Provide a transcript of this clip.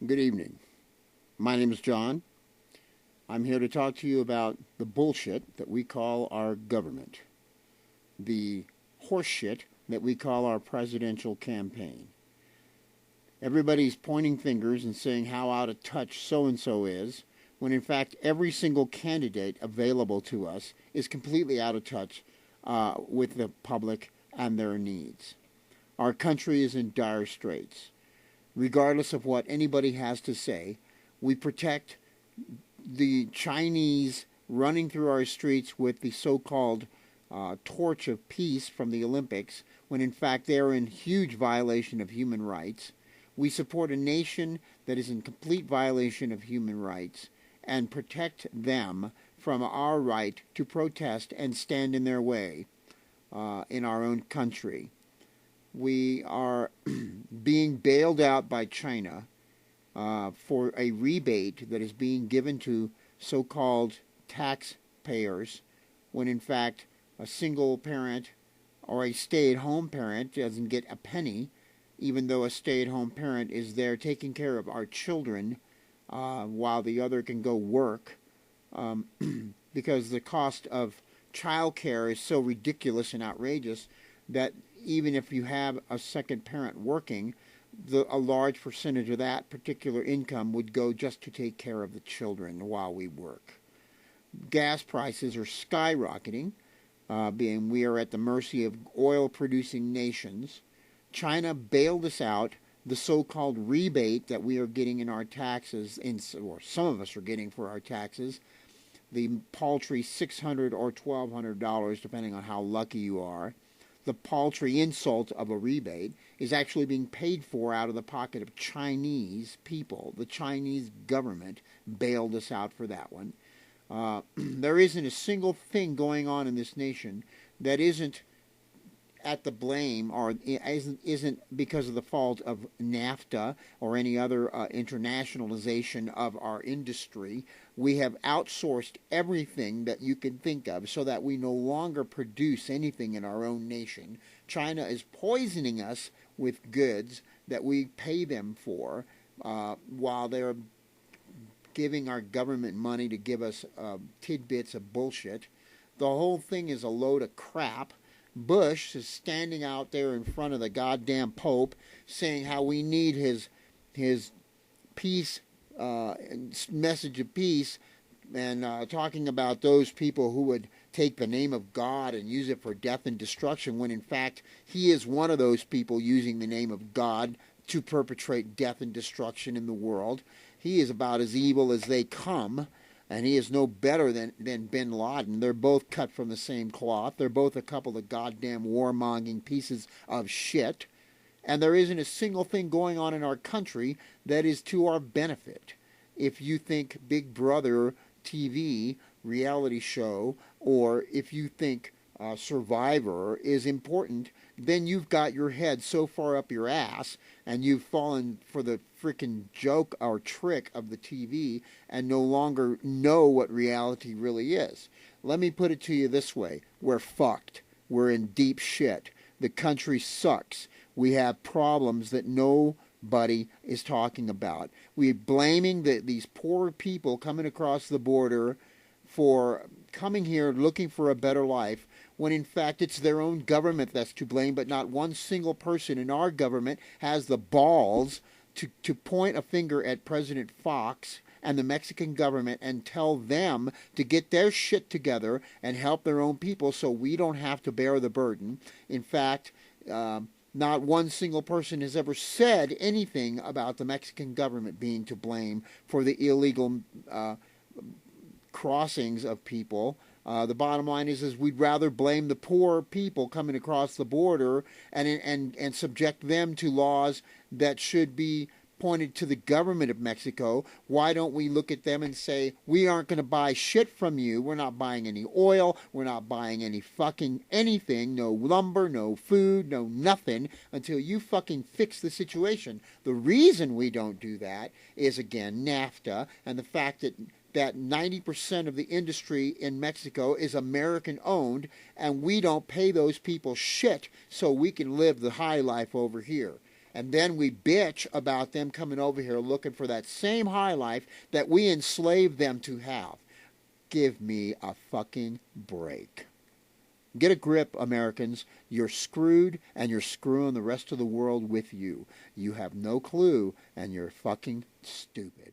Good evening. My name is John. I'm here to talk to you about the bullshit that we call our government, the horseshit that we call our presidential campaign. Everybody's pointing fingers and saying how out of touch so-and-so is, when in fact every single candidate available to us is completely out of touch with the public and their needs. Our country is in dire straits. Regardless of what anybody has to say, we protect the Chinese running through our streets with the so-called torch of peace from the Olympics, when in fact they're in huge violation of human rights. We support a nation that is in complete violation of human rights and protect them from our right to protest and stand in their way in our own country. We are being bailed out by China for a rebate that is being given to so-called taxpayers, when in fact a single parent or a stay-at-home parent doesn't get a penny, even though a stay-at-home parent is there taking care of our children while the other can go work, because the cost of child care is so ridiculous and outrageous that even if you have a second parent working, a large percentage of that particular income would go just to take care of the children while we work. Gas prices are skyrocketing, being we are at the mercy of oil-producing nations. China bailed us out. The so-called rebate that we are getting in our taxes, or some of us are getting for our taxes, the paltry $600 or $1,200, depending on how lucky you are, the paltry insult of a rebate, is actually being paid for out of the pocket of Chinese people. The Chinese government bailed us out for that one. There isn't a single thing going on in this nation that isn't at the blame or isn't because of the fault of NAFTA or any other internationalization of our industry. We have outsourced everything that you can think of so that we no longer produce anything in our own nation. China is poisoning us with goods that we pay them for while they're giving our government money to give us tidbits of bullshit. The whole thing is a load of crap. Bush is standing out there in front of the goddamn Pope saying how we need his peace, message of peace, and talking about those people who would take the name of God and use it for death and destruction, when in fact he is one of those people using the name of God to perpetrate death and destruction in the world. He is about as evil as they come. And he is no better than bin Laden. They're both cut from the same cloth. They're both a couple of goddamn warmongering pieces of shit. And there isn't a single thing going on in our country that is to our benefit. If you think Big Brother TV, reality show, or if you think Survivor is important, then you've got your head so far up your ass and you've fallen for the freaking joke or trick of the TV and no longer know what reality really is. Let me put it to you this way. We're fucked. We're in deep shit. The country sucks. We have problems that nobody is talking about. We're blaming these poor people coming across the border for coming here looking for a better life, when in fact it's their own government that's to blame, but not one single person in our government has the balls to point a finger at President Fox and the Mexican government and tell them to get their shit together and help their own people so we don't have to bear the burden. In fact, not one single person has ever said anything about the Mexican government being to blame for the illegal crossings of people. The bottom line is we'd rather blame the poor people coming across the border and subject them to laws that should be pointed to the government of Mexico. Why don't we look at them and say, we aren't going to buy shit from you. We're not buying any oil. We're not buying any fucking anything. No lumber, no food, no nothing until you fucking fix the situation. The reason we don't do that is, again, NAFTA and the fact that 90% of the industry in Mexico is American-owned, and we don't pay those people shit so we can live the high life over here. And then we bitch about them coming over here looking for that same high life that we enslaved them to have. Give me a fucking break. Get a grip, Americans. You're screwed, and you're screwing the rest of the world with you. You have no clue, and you're fucking stupid.